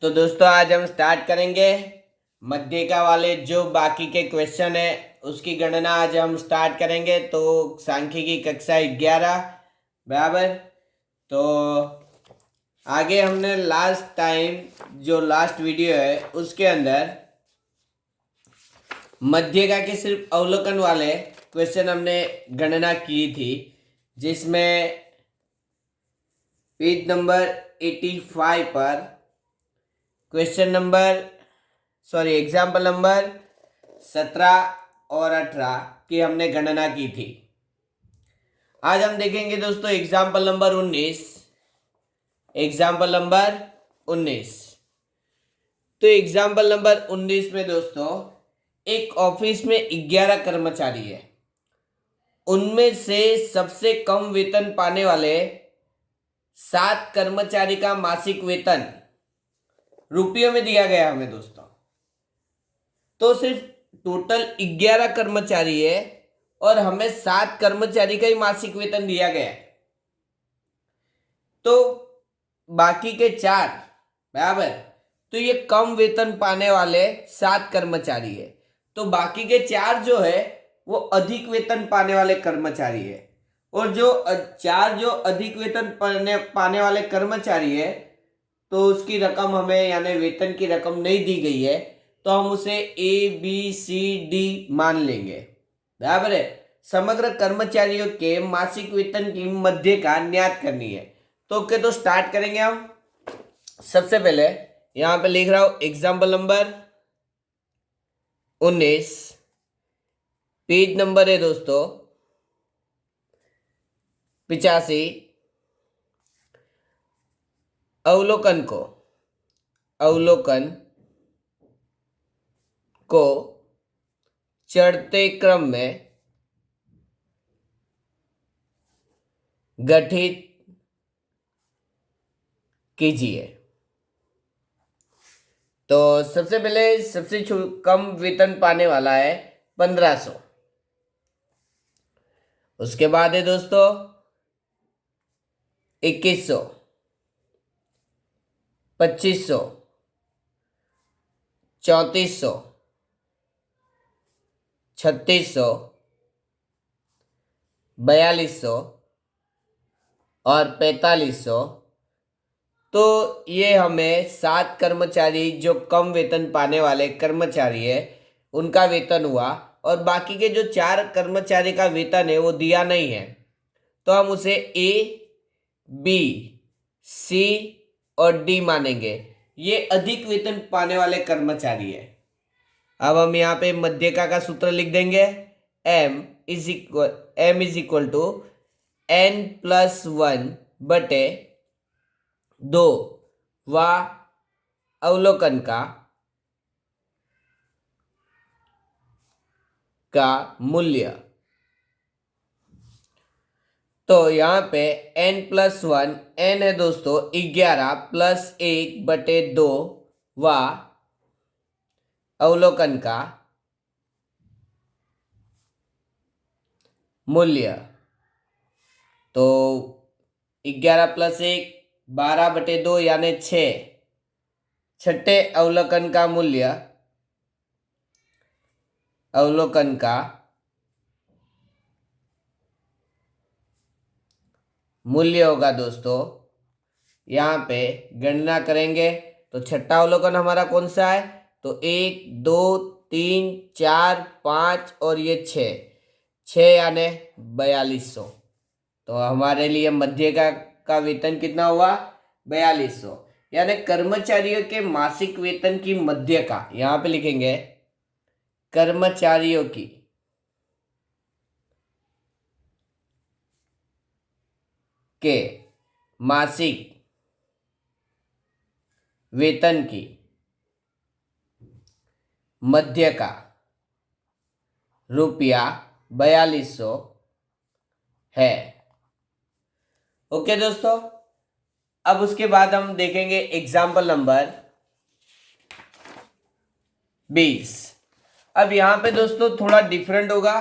तो दोस्तों आज हम स्टार्ट करेंगे मध्यिका वाले जो बाकी के क्वेश्चन है उसकी गणना आज हम स्टार्ट करेंगे। तो सांख्यिकी कक्षा 11 बराबर। तो आगे हमने लास्ट टाइम जो लास्ट वीडियो है उसके अंदर मध्यिका के सिर्फ अवलोकन वाले क्वेश्चन हमने गणना की थी, जिसमें पेज नंबर 85 पर एग्जाम्पल नंबर 17 और 18 की हमने गणना की थी। आज हम देखेंगे दोस्तों एग्जाम्पल नंबर 19। तो एग्जाम्पल नंबर 19 में दोस्तों एक ऑफिस में 11 कर्मचारी है। उनमें से सबसे कम वेतन पाने वाले 7 कर्मचारी का मासिक वेतन रुपयों में दिया गया हमें दोस्तों। तो सिर्फ टोटल 11 कर्मचारी है और हमें 7 कर्मचारी का ही मासिक वेतन दिया गया है। तो बाकी के 4 बराबर, तो ये कम वेतन पाने वाले 7 कर्मचारी है। तो बाकी के 4 जो है वो अधिक वेतन पाने वाले कर्मचारी है, और जो 4 जो अधिक वेतन पाने वाले कर्मचारी है तो उसकी रकम हमें यानी वेतन की रकम नहीं दी गई है, तो हम उसे ABCD मान लेंगे बराबर है। समग्र कर्मचारियों के मासिक वेतन की मध्यिका ज्ञात करनी है। तो ओके, तो स्टार्ट करेंगे हम। सबसे पहले यहां पे लिख रहा हूं एग्जाम्पल नंबर 19, पेज नंबर है दोस्तों 85। अवलोकन को चढ़ते क्रम में गठित कीजिए। तो सबसे पहले सबसे कम वेतन पाने वाला है 1500। उसके बाद है दोस्तों 2100, 2500, 3400, 3600, 4200 और 4500। तो ये हमें 7 कर्मचारी जो कम वेतन पाने वाले कर्मचारी है उनका वेतन हुआ, और बाकी के जो 4 कर्मचारी का वेतन है वो दिया नहीं है, तो हम उसे A, B, C और D मानेंगे। ये अधिक वेतन पाने वाले कर्मचारी है। अब हम यहाँ पे मध्यिका का सूत्र लिख देंगे। M is equal to N+1 बटे 2 व अवलोकन का मूल्य। तो यहाँ पे N+1, N है दोस्तों 11 प्लस 1 बटे 2 व अवलोकन का मूल्य। तो 11 प्लस 1 12 बटे 2 यानी 6। छठे अवलोकन का मूल्य होगा दोस्तों। यहाँ पे गणना करेंगे तो छठा अवलोकन हमारा कौन सा है, तो 1 2 3 4 5 और ये 6 यानी 4200। तो हमारे लिए मध्यिका का वेतन कितना हुआ, 4200। यानी कर्मचारियों के मासिक वेतन की मध्यिका यहाँ पे लिखेंगे कर्मचारियों की के मासिक वेतन की मध्यिका ₹4200 है। ओके दोस्तों, अब उसके बाद हम देखेंगे एग्जाम्पल नंबर 20। अब यहां पे दोस्तों थोड़ा डिफरेंट होगा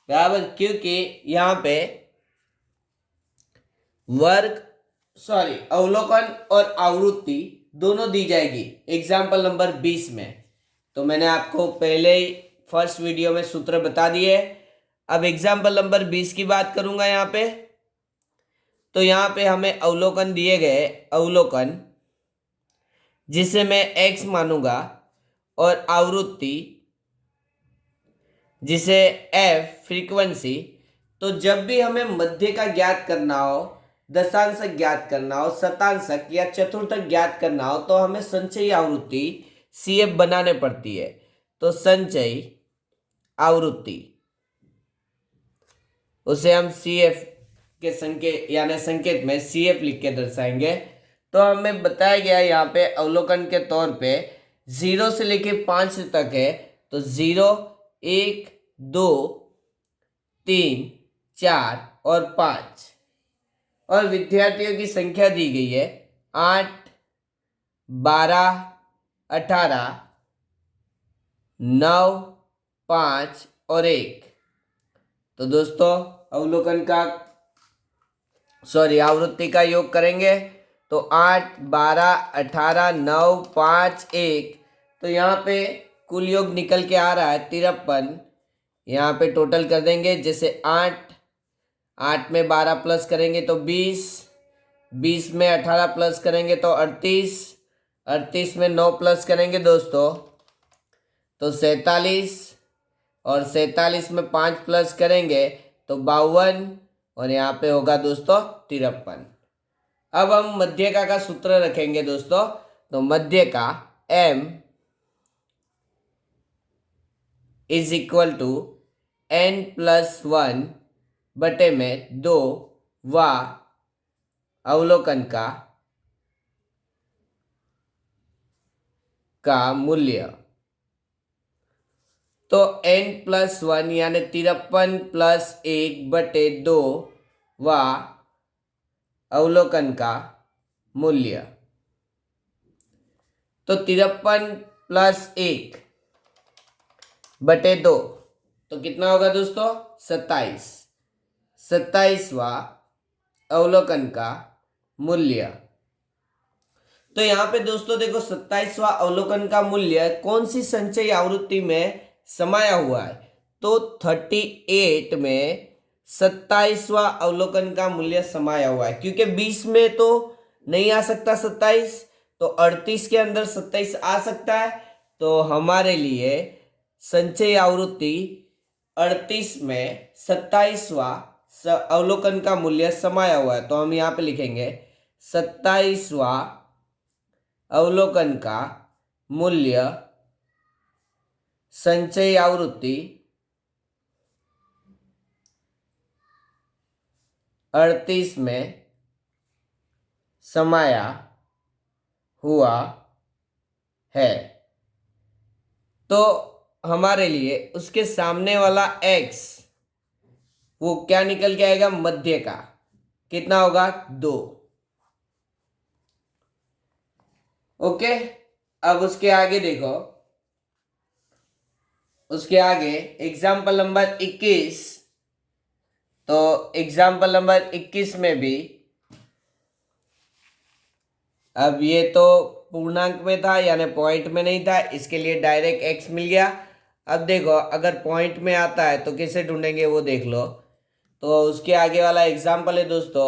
बराबर, क्योंकि यहां पे अवलोकन और आवृत्ति दोनों दी जाएगी एग्जाम्पल नंबर 20 में। तो मैंने आपको पहले ही फर्स्ट वीडियो में सूत्र बता दिए। अब एग्जाम्पल नंबर 20 की बात करूंगा यहाँ पे। तो यहाँ पे हमें अवलोकन दिए गए, अवलोकन जिसे मैं x मानूंगा और आवृत्ति जिसे f फ्रीक्वेंसी। तो जब भी हमें मध्य का ज्ञात करना हो, दशांशक ज्ञात करना हो, शतांशक या चतुर्थक ज्ञात करना हो, तो हमें संचयी आवृत्ति CF बनाने पड़ती है। तो संचयी आवृत्ति उसे हम CF के संकेत यानी संकेत में CF लिख के दर्शाएंगे। तो हमें बताया गया यहाँ पे अवलोकन के तौर पे 0 से लेके 5 तक है। तो 0, 1, 2, 3, 4 और 5। और विद्यार्थियों की संख्या दी गई है 8, 12, 18, 9, 5 और 1। तो दोस्तों अवलोकन का आवृत्ति का योग करेंगे तो 8, 12, 18, 9, 5, 1। तो यहाँ पे कुल योग निकल के आ रहा है 53। यहाँ पे टोटल कर देंगे, जैसे 8 में 12 प्लस करेंगे तो 20, 20 में 18 प्लस करेंगे तो 38, 38 में 9 प्लस करेंगे दोस्तों तो 47, और 47 में 5 प्लस करेंगे तो 52, और यहाँ पे होगा दोस्तों 53। अब हम मध्यका का सूत्र रखेंगे दोस्तों। तो मध्य का m is equal to n+1 बटे में 2 व अवलोकन का मूल्य। तो n+1 यानी 53 + 1 बटे 2 व अवलोकन का मूल्य। तो 53 + 1 बटे 2 तो कितना होगा दोस्तों 27, 27वां अवलोकन का मूल्य। तो यहाँ पे दोस्तों देखो 27वां अवलोकन का मूल्य कौन सी संचयी आवृत्ति में समाया हुआ है। तो 38 में 27वां अवलोकन का मूल्य समाया हुआ है, क्योंकि 20 में तो नहीं आ सकता 27, तो 38 के अंदर 27 आ सकता है। तो हमारे लिए संचयी आवृत्ति 38 में 27वां अवलोकन का मूल्य समाया हुआ है। तो हम यहाँ पे लिखेंगे 27वां अवलोकन का मूल्य संचयी आवृत्ति 38 में समाया हुआ है। तो हमारे लिए उसके सामने वाला x वो क्या निकल के आएगा मध्य का, कितना होगा 2। ओके, अब उसके आगे देखो, उसके आगे एग्जाम्पल नंबर 21। तो एग्जाम्पल नंबर 21 में भी, अब ये तो पूर्णांक में था यानी पॉइंट में नहीं था, इसके लिए डायरेक्ट x मिल गया। अब देखो अगर पॉइंट में आता है तो कैसे ढूंढेंगे वो देख लो। तो उसके आगे वाला एग्जाम्पल है दोस्तों,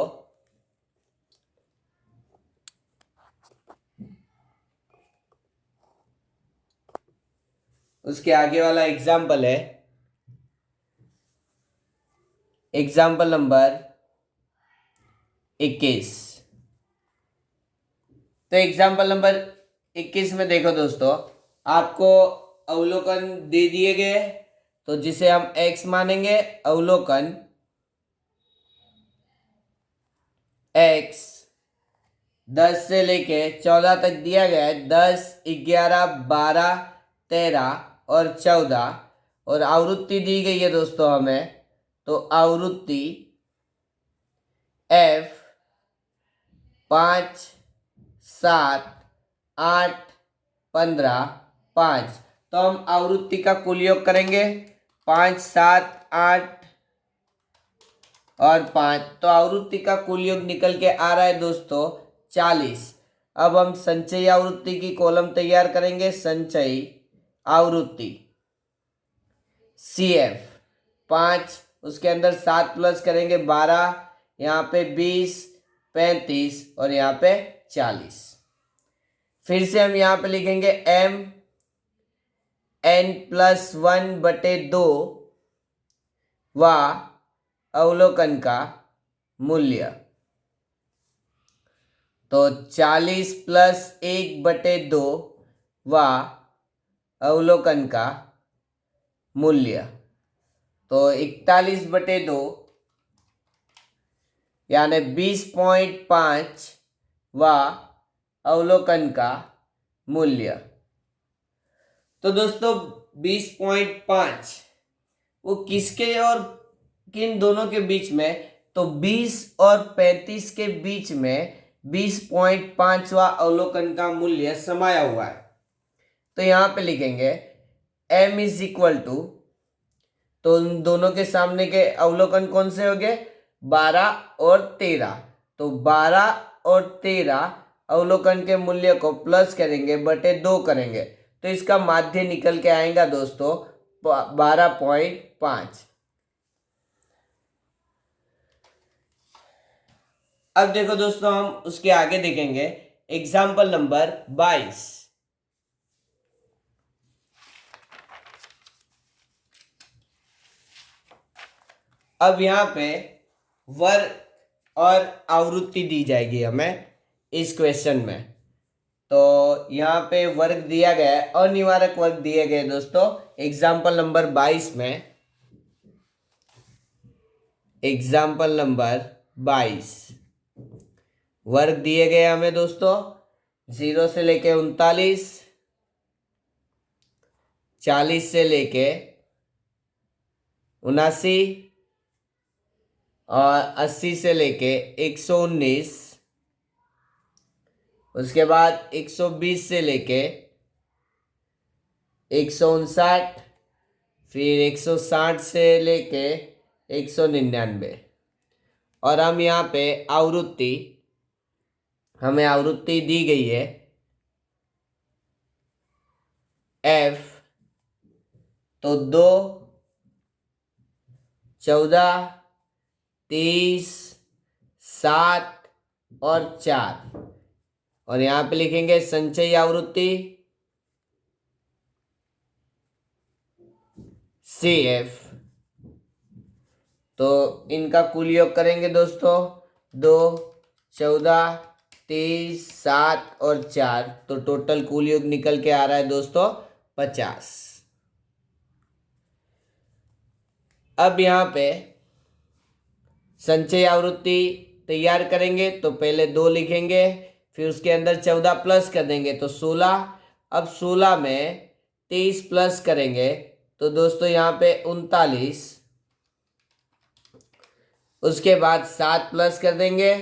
उसके आगे वाला एग्जाम्पल है एग्जाम्पल नंबर 21। तो एग्जाम्पल नंबर 21 में देखो दोस्तों, आपको अवलोकन दे दिए गए, तो जिसे हम x मानेंगे, अवलोकन x 10 से लेके 14 तक दिया गया है। 10, 11, 12, 13 और 14, और आवृत्ति दी गई है दोस्तों हमें। तो आवृत्ति f 5, 7, 8, 15, 5। तो हम आवृत्ति का कुल योग करेंगे 5, 7, 8 और 5। तो आवृत्ति का कुल योग निकल के आ रहा है दोस्तों 40। अब हम संचयी आवृत्ति की कॉलम तैयार करेंगे। संचयी आवृत्ति CF 5, उसके अंदर 7 प्लस करेंगे 12, यहाँ पे 20, 35 और यहाँ पे 40। फिर से हम यहाँ पे लिखेंगे m n+1/2 व अवलोकन का मूल्य। तो 40 + 1/2 व अवलोकन का मूल्य। तो 41/2 यानी 20.5 व अवलोकन का मूल्य। तो दोस्तों 20.5 वो किसके और किन दोनों के बीच में? तो 20 और 35 के बीच में 20.5वां अवलोकन का मूल्य समाया हुआ है। तो यहाँ पे लिखेंगे m = तो उन दोनों के सामने के अवलोकन कौन से हो गए? 12 और 13। तो 12 और 13 अवलोकन के मूल्य को प्लस करेंगे बटे 2 करेंगे तो इसका माध्य निकल के आएगा दोस्तों 12.5। अब देखो दोस्तों हम उसके आगे देखेंगे एग्जाम्पल नंबर 22। अब यहाँ पे वर्ग और आवृत्ति दी जाएगी हमें इस क्वेश्चन में। तो यहाँ पे वर्ग दिया गया है, अनिवारक वर्ग दिए गए दोस्तों एग्जाम्पल नंबर 22 में। एग्जाम्पल नंबर 22 वर्ग दिए गए हमें दोस्तों 0 से लेके 39, 40 से लेके 79 और 80 से लेके 119, उसके बाद 120 से लेके 159, फिर 160 से लेके 199। और हम यहाँ पे आवृत्ति, हमें आवृत्ति दी गई है F। तो 2, 14, 30, 7 और 4। और यहाँ पे लिखेंगे संचयी आवृत्ति CF। तो इनका कुल योग करेंगे दोस्तों 2, 14, 30, 7 और 4। तो टोटल कुल योग निकल के आ रहा है दोस्तों 50। अब यहाँ पे संचयी आवृत्ति तैयार करेंगे तो पहले 2 लिखेंगे, फिर उसके अंदर 14 प्लस कर देंगे तो 16। अब 16 में 23 प्लस करेंगे तो दोस्तों यहाँ पे 39। उसके बाद 7 प्लस कर देंगे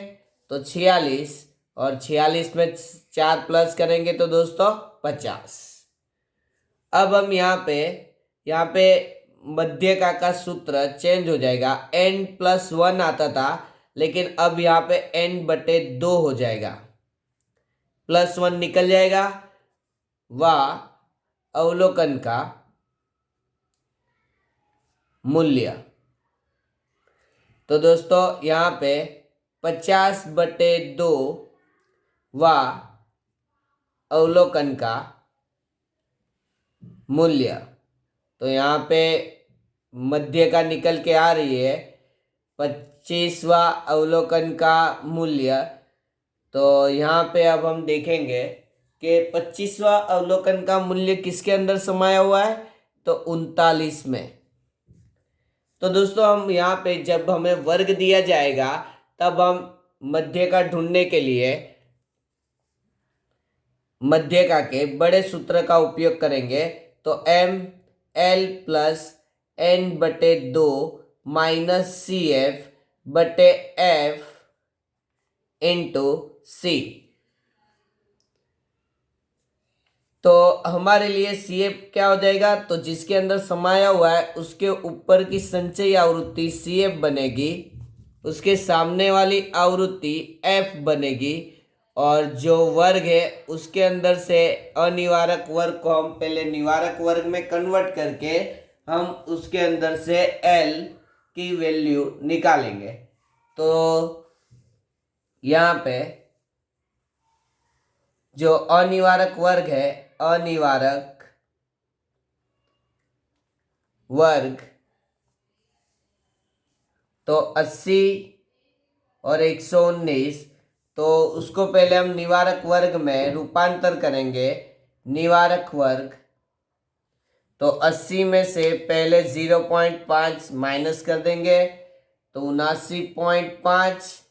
तो 46 और 46 में 4 प्लस करेंगे तो दोस्तों 50। अब हम यहाँ पे मध्यका का सूत्र चेंज हो जाएगा। n+1 आता था लेकिन अब यहाँ पे n/2 हो जाएगा, +1 निकल जाएगा व अवलोकन का मूल्य। तो दोस्तों यहाँ पे 50/2 व अवलोकन का मूल्य। तो यहाँ पे मध्य का निकल के आ रही है 25वां अवलोकन का मूल्य। तो यहाँ पे अब हम देखेंगे कि 25वां अवलोकन का मूल्य किसके अंदर समाया हुआ है? तो 39 में। तो दोस्तों हम यहाँ पे जब हमें वर्ग दिया जाएगा तब हम मध्य का ढूंढने के लिए मध्यका के बड़े सूत्र का उपयोग करेंगे। तो ml+n/2 CF/F × C। तो हमारे लिए CF क्या हो जाएगा? तो जिसके अंदर समाया हुआ है उसके ऊपर की संचयी आवृत्ति CF बनेगी, उसके सामने वाली आवृत्ति F बनेगी और जो वर्ग है उसके अंदर से अनिवारक वर्ग को हम पहले निवारक वर्ग में कन्वर्ट करके हम उसके अंदर से L की वैल्यू निकालेंगे। तो यहाँ पे जो अनिवारक वर्ग है, अनिवारक वर्ग, तो 80 और 119, तो उसको पहले हम निवारक वर्ग में रूपांतर करेंगे। निवारक वर्ग, तो 80 में से पहले 0.5 माइनस कर देंगे, तो 79.5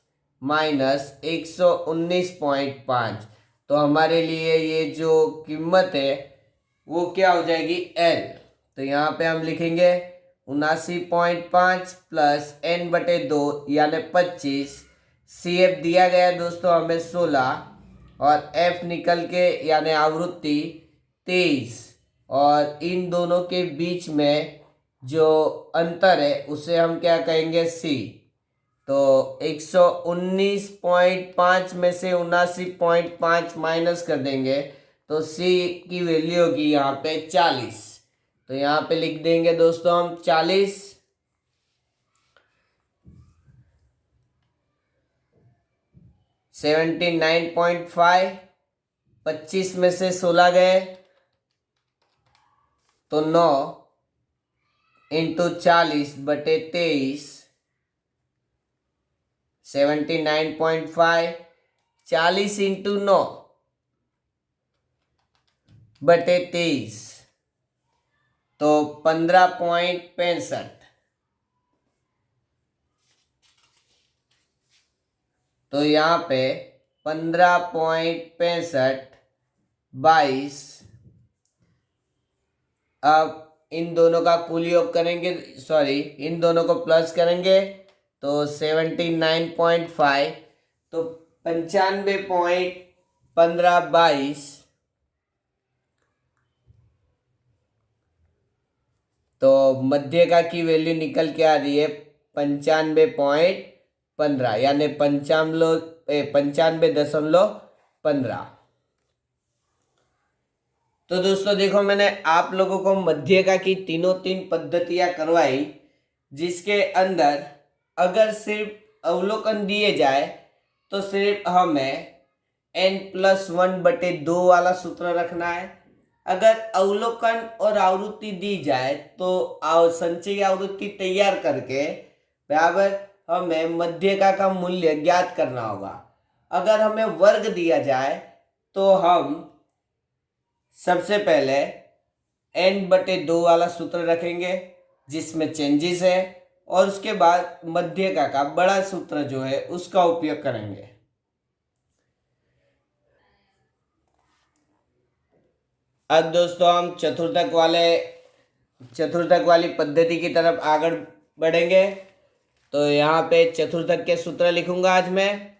माइनस 119.5, तो हमारे लिए ये जो कीमत है वो क्या हो जाएगी, L। तो यहाँ पे हम लिखेंगे 79.5 प्लस n/2 यानी 25। CF दिया गया है दोस्तों हमें 16 और F निकल के यानी आवृत्ति 23, और इन दोनों के बीच में जो अंतर है उसे हम क्या कहेंगे, C। तो 119.5 में से 79.5 माइनस कर देंगे तो C की वैल्यू होगी यहाँ पे 40। तो यहाँ पे लिख देंगे दोस्तों हम 40। 79.5, 25 में से 16 गए तो 9 इंटू 40/23, 79.5, 40 इंटू 9/23, तो 15.65। तो यहाँ पे 15.65 22। अब इन दोनों का कुल योग करेंगे, सॉरी इन दोनों को प्लस करेंगे तो 79.5, तो 95.1522, तो मध्यका की वैल्यू निकल के आ रही है 95.15 यानी 95.15। तो दोस्तों देखो, मैंने आप लोगों को मध्यका की तीन पद्धतियां करवाई, जिसके अंदर अगर सिर्फ अवलोकन दिए जाए तो सिर्फ हमें n+1/2 वाला सूत्र रखना है। अगर अवलोकन और आवृत्ति दी जाए तो संचयी आवृत्ति तैयार करके बराबर हमें मध्यका का मूल्य ज्ञात करना होगा। अगर हमें वर्ग दिया जाए तो हम सबसे पहले n/2 वाला सूत्र रखेंगे जिसमें चेंजेस है, और उसके बाद मध्यका का बड़ा सूत्र जो है उसका उपयोग करेंगे। अब दोस्तों हम चतुर्थक वाली पद्धति की तरफ आगे बढ़ेंगे। तो यहाँ पे चतुर्थक के सूत्र लिखूंगा आज मैं।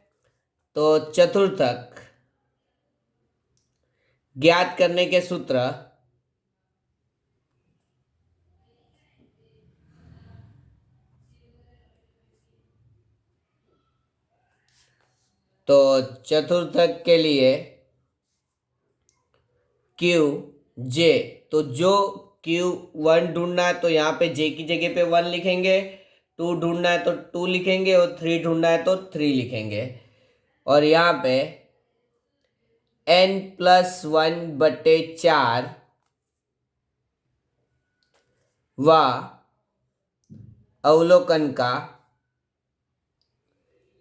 तो चतुर्थक ज्ञात करने के सूत्र, तो चतुर्थक के लिए Q/J, तो जो Q1 ढूंढना है तो यहाँ पे J की जगह पे 1 लिखेंगे, 2 ढूंढना है तो 2 लिखेंगे, और 3 ढूंढना है तो 3 लिखेंगे। और यहाँ पे n+1/4 व अवलोकन का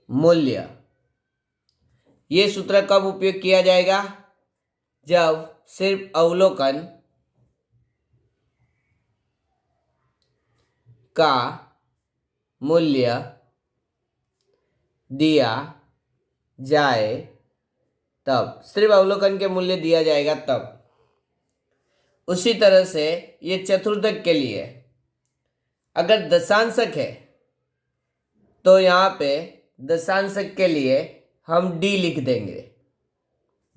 मूल्य, ये सूत्र कब उपयोग किया जाएगा, जब सिर्फ अवलोकन का मूल्य दिया जाए तब, सिर्फ अवलोकन के मूल्य दिया जाएगा तब। उसी तरह से ये चतुर्थक के लिए अगर दशांशक है तो यहाँ पे दशांशक के लिए हम D लिख देंगे।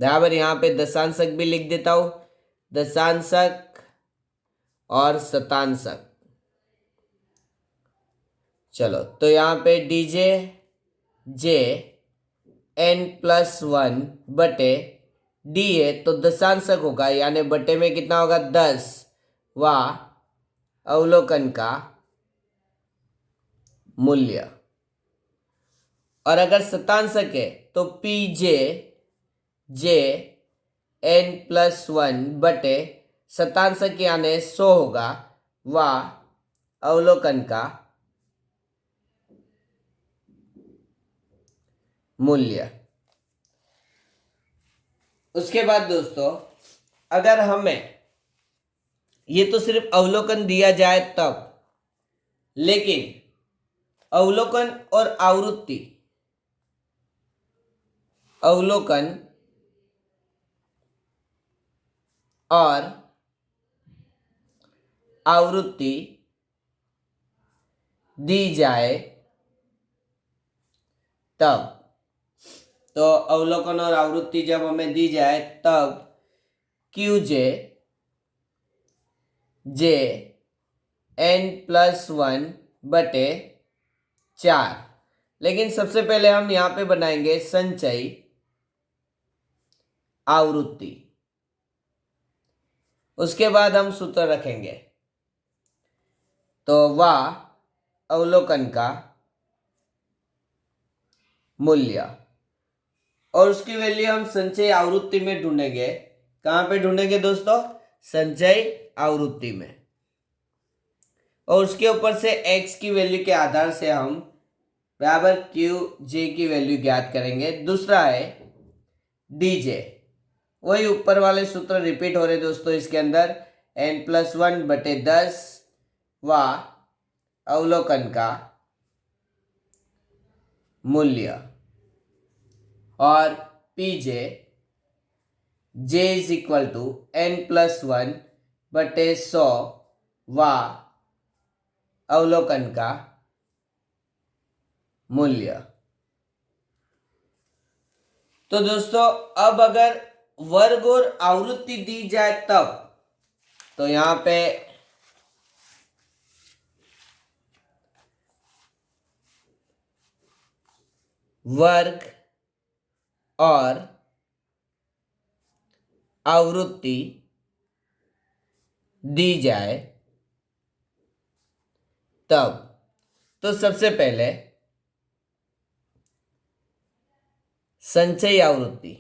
बराबर यहाँ पे दशांशक भी लिख देता हूं, दशांशक और शतांशक। चलो, तो यहाँ पे DJ J n+1 बटे डी है तो दशांशक होगा, यानी बटे में कितना होगा 10 वा अवलोकन का मूल्य। और अगर शतांशक है तो पी जे n+1 बटे शतांशक यानी 100 होगा वा अवलोकन का मूल्य। उसके बाद दोस्तों, अगर हमें ये तो सिर्फ अवलोकन दिया जाए तब, लेकिन अवलोकन और आवृत्ति, अवलोकन और आवृत्ति दी जाए तब, तो अवलोकन और आवृत्ति जब हमें दी जाए तब QJ n+1 बटे 4। लेकिन सबसे पहले हम यहाँ पे बनाएंगे संचयी आवृत्ति, उसके बाद हम सूत्र रखेंगे। तो वा अवलोकन का मूल्य, और उसकी वैल्यू हम संचयी आवृत्ति में ढूंढेंगे। कहाँ पे ढूंढेंगे दोस्तों? संचयी आवृत्ति में। और उसके ऊपर से x की वैल्यू के आधार से हम बराबर QJ की वैल्यू ज्ञात करेंगे। दूसरा है DJ, वही ऊपर वाले सूत्र रिपीट हो रहे दोस्तों इसके अंदर, n+1 बटे 10 वा अवलोकन का मूल्य। और PJ n+1 बटे 100 वा अवलोकन का मूल्य। तो दोस्तों, अब अगर वर्ग और आवृत्ति दी जाए तब, तो यहां पे वर्ग और आवृत्ति दी जाए तब, तो सबसे पहले संचयी आवृत्ति,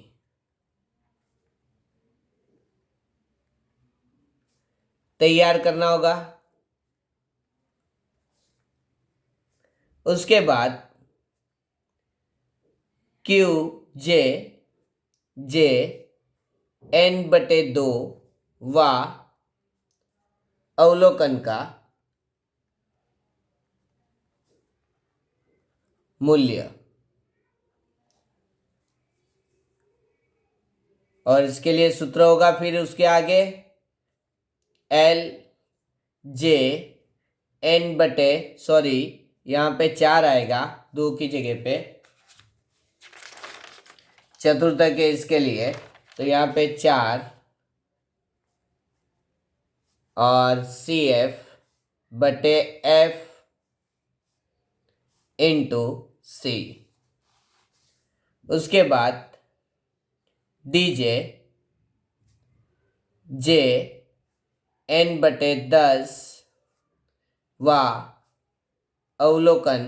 तैयार करना होगा। उसके बाद QJ n/2 वा अवलोकन का मूल्य। और इसके लिए सूत्र होगा फिर उसके आगे यहाँ पे 4 आएगा 2 की जगह पे, चतुर्थक है इसके लिए, तो यहाँ पे 4 और CF बटे F इंटू C। उसके बाद DJ n/10 वा अवलोकन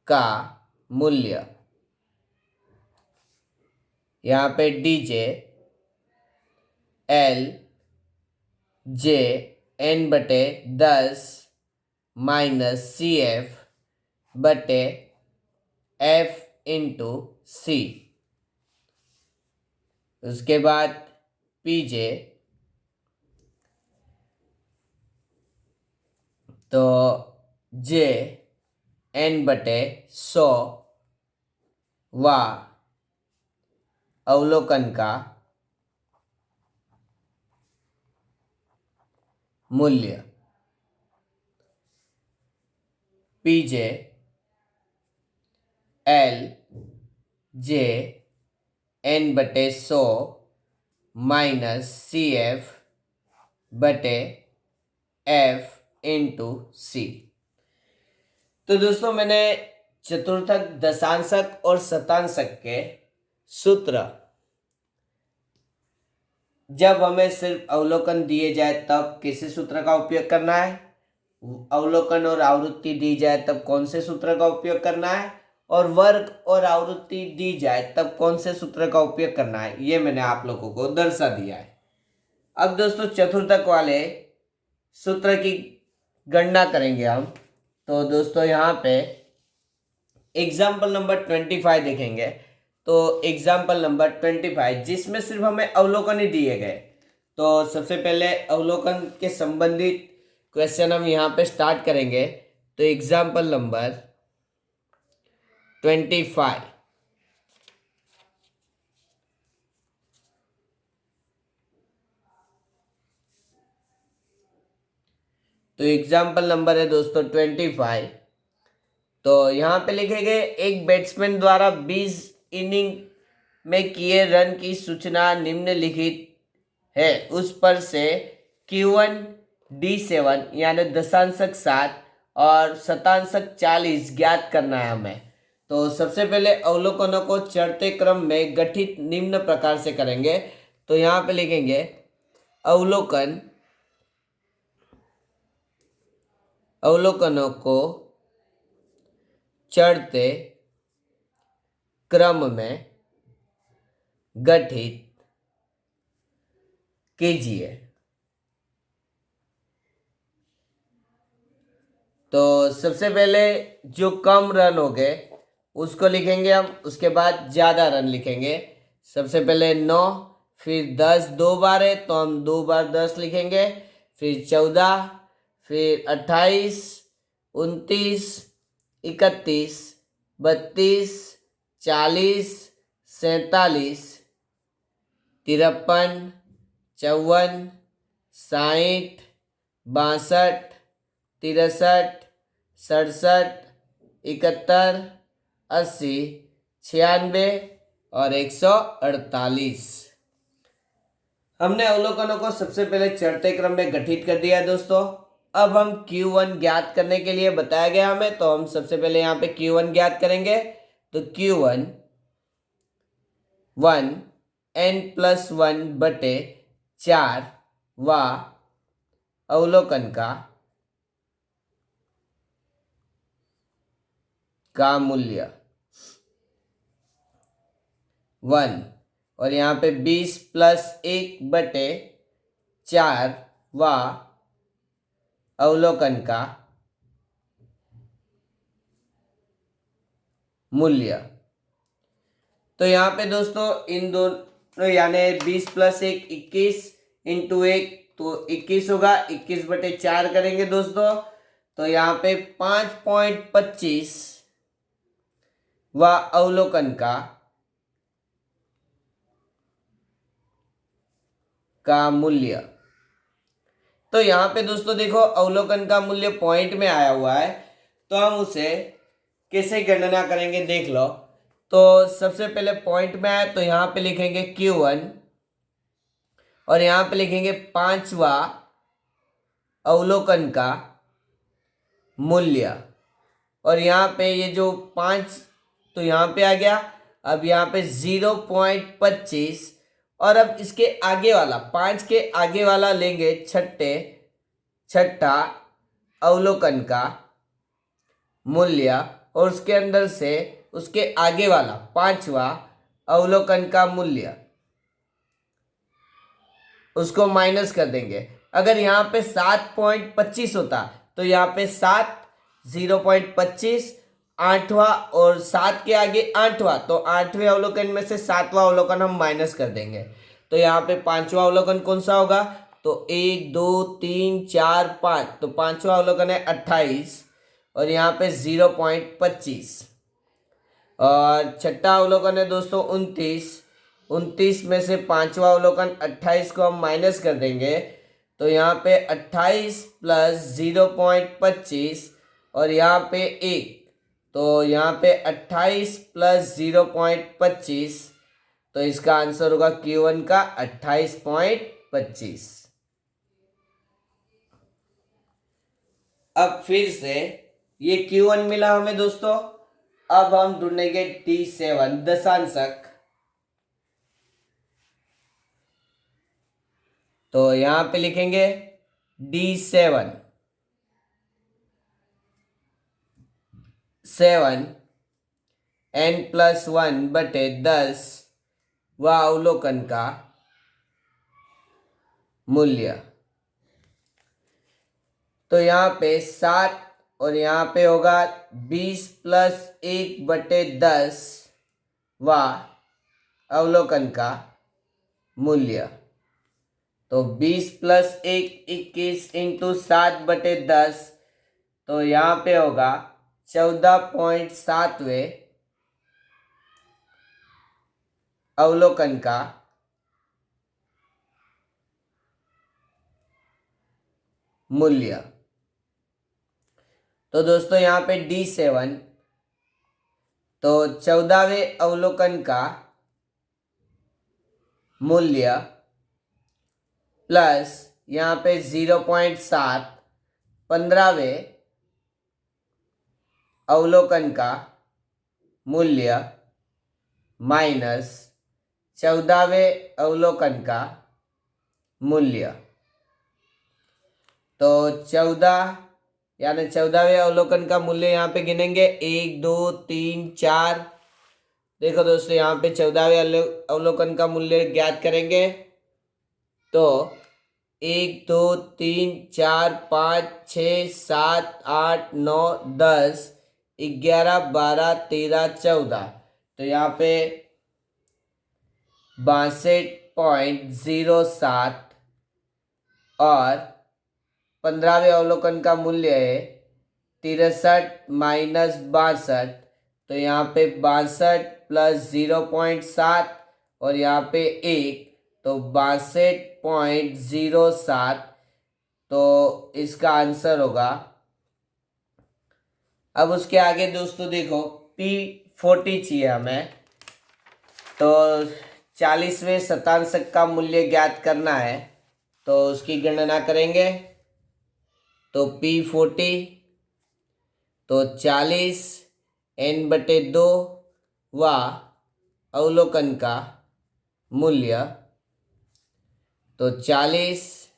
का मूल्य। यहाँ पे DJ n/10 माइनस CF बटे F इंटू C। उसके बाद PJ, तो n/100 वा अवलोकन का मूल्य। PJ n/100 माइनस CF बटे F इंटू C। तो दोस्तों, मैंने चतुर्थक, दशांशक और शतांशक के सूत्र जब हमें सिर्फ अवलोकन दिए जाए तब किसी सूत्र का उपयोग करना है, अवलोकन और आवृत्ति दी जाए तब कौन से सूत्र का उपयोग करना है, और वर्ग और आवृत्ति दी जाए तब कौन से सूत्र का उपयोग करना है, ये मैंने आप लोगों को दर्शा दिया है। अब दोस्तों चतुर्थक वाले सूत्र की गणना करेंगे हम। तो दोस्तों यहाँ पे एग्जाम्पल नंबर 25 देखेंगे। तो एग्जाम्पल नंबर 25 जिसमें सिर्फ हमें अवलोकन ही दिए गए, तो सबसे पहले अवलोकन के संबंधित क्वेश्चन हम यहाँ पे स्टार्ट करेंगे। तो एग्जाम्पल नंबर 25, तो एग्जाम्पल नंबर है दोस्तों 25। तो यहाँ पे लिखे गए एक बैट्समैन द्वारा 20 इनिंग में किए रन की सूचना निम्नलिखित है, उस पर से Q1 D7 यानी दशांशक 7 और शतांशक 40 ज्ञात करना है हमें। तो सबसे पहले अवलोकनों को चढ़ते क्रम में गठित निम्न प्रकार से करेंगे। तो यहाँ पे लिखेंगे अवलोकनों को चढ़ते क्रम में गठित कीजिए। तो सबसे पहले जो कम रन हो गए उसको लिखेंगे हम, उसके बाद ज़्यादा रन लिखेंगे। सबसे पहले 9, फिर 10 दो बार है तो हम 2 बार 10 लिखेंगे, फिर 14, फिर 28, 29, 31, 32, 40, 47, 53, 54, 60, 62, 63, 67, 71, 80, 96 और 148। हमने अवलोकनों को सबसे पहले चढ़ते क्रम में गठित कर दिया है दोस्तों। अब हम Q1 ज्ञात करने के लिए बताया गया हमें, तो हम सबसे पहले यहाँ पे Q1 ज्ञात करेंगे। तो Q1 1 n+1 बटे 4 व अवलोकन का मूल्य 1, और यहाँ पे 20+1 बटे 4 व अवलोकन का मूल्य। तो यहाँ पे दोस्तों इन दोनों यानी 20+1 21 इंटू 1 तो 21 होगा, 21/4 करेंगे दोस्तों। तो यहाँ पे 5.25 व अवलोकन का मूल्य। तो यहाँ पे दोस्तों देखो अवलोकन का मूल्य पॉइंट में आया हुआ है, तो हम उसे कैसे गणना करेंगे देख लो। तो सबसे पहले पॉइंट में आए तो यहाँ पे लिखेंगे Q1 और यहाँ पे लिखेंगे 5वां अवलोकन का मूल्य, और यहाँ पे ये जो 5 तो यहाँ पे आ गया। अब यहाँ पे 0.25 और अब इसके आगे वाला 5 के आगे वाला लेंगे छठा अवलोकन का मूल्य, और उसके अंदर से उसके आगे वाला 5वां अवलोकन का मूल्य उसको माइनस कर देंगे। अगर यहाँ पे 7.25 होता तो यहाँ पे 7 0.25 8वां और 7 के आगे 8वां, तो 8वें अवलोकन में से 7वां अवलोकन हम माइनस कर देंगे। तो यहाँ पे 5वां अवलोकन कौन सा होगा, तो 1 2 3 4 5, तो 5वां अवलोकन है 28 और यहाँ पे 0.25, और छठा अवलोकन है दोस्तों 29 में से 5वां अवलोकन 28 को हम माइनस कर देंगे। तो यहाँ पे 28 + 0.25 और यहाँ पे 1, तो यहाँ पे 28 + 0.25, तो इसका आंसर होगा Q1 का 28.25। अब फिर से ये Q1 मिला हमें दोस्तों, अब हम ढूंढेंगे D7 दशांशक। तो यहां पे लिखेंगे D7 n+1/10 व अवलोकन का मूल्य। तो यहाँ पे 7 और यहाँ पे होगा 20 + 1/10 व अवलोकन का मूल्य। तो 20 + 1 21 × 7/10, तो यहाँ पे होगा 14.7वें अवलोकन का मूल्य। तो दोस्तों यहाँ पे D7, तो 14वें अवलोकन का मूल्य प्लस यहाँ पे 0.7 15वें अवलोकन का मूल्य माइनस 14वें अवलोकन का मूल्य। तो 14 यानी 14वें अवलोकन का मूल्य यहाँ पे गिनेंगे 1 2 3 4। देखो दोस्तों यहाँ पे 14वें अवलोकन का मूल्य ज्ञात करेंगे। तो 1 2 3 4 5 6 7 8 9 10 11 12 13 14। तो यहाँ पे 62.07 और 15वें अवलोकन का मूल्य है 63 - 62। तो यहाँ पे 62 + 0.7 और यहाँ पे 1, तो 62.07। तो इसका आंसर होगा। अब उसके आगे दोस्तों देखो P40 चाहिए हमें। तो 40वें शतांशक का मूल्य ज्ञात करना है, तो उसकी गणना करेंगे। तो P40 तो 40 n/2 व अवलोकन का मूल्य। तो 40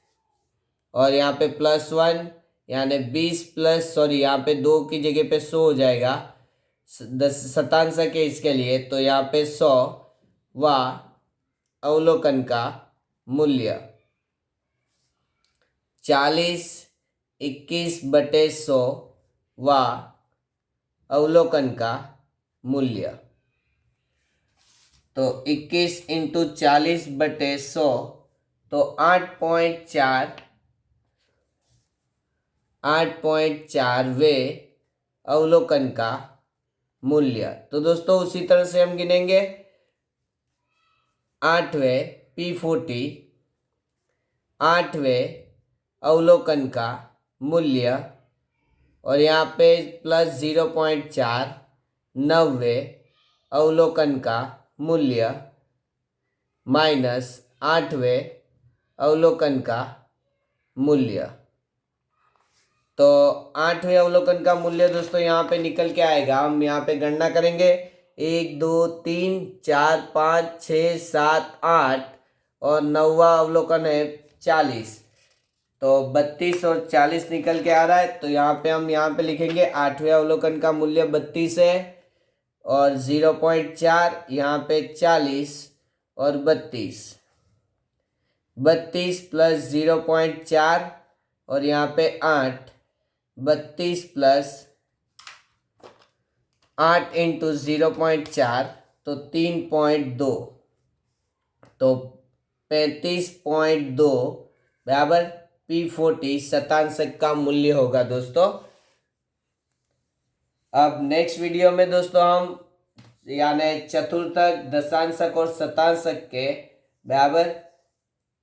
और यहाँ पे +1 यानी 20 प्लस यहाँ पे 2 की जगह पे 100 हो जाएगा। 10 शतांशक है इसके लिए, तो यहाँ पे 100 व अवलोकन का मूल्य 40 21/100 व अवलोकन का मूल्य। तो 21 × 40/100, तो 8.4वें अवलोकन का मूल्य। तो दोस्तों उसी तरह से हम गिनेंगे 8वें P40 8वें अवलोकन का मूल्य और यहाँ पे प्लस 0.4 9वें अवलोकन का मूल्य माइनस 8वें अवलोकन का मूल्य। तो 8वें अवलोकन का मूल्य दोस्तों यहाँ पे निकल के आएगा। हम यहाँ पे गणना करेंगे 1 2 3 4 5 6 7 8 और 9वां अवलोकन है 40। तो 32 और 40 निकल के आ रहा है। तो यहाँ पे हम यहाँ पे लिखेंगे 8वें अवलोकन का मूल्य 32 है और 0.4 यहाँ पे 40 और 32 + 0.4 और यहाँ पे 8 32 + 8 × 0.4 तो 3.2, तो 35.2 बराबर P40 शतांशक का मूल्य होगा दोस्तों। अब नेक्स्ट वीडियो में दोस्तों हम यानी चतुर्थक दशांशक और शतांशक के बराबर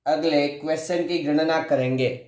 अगले क्वेश्चन की गणना करेंगे।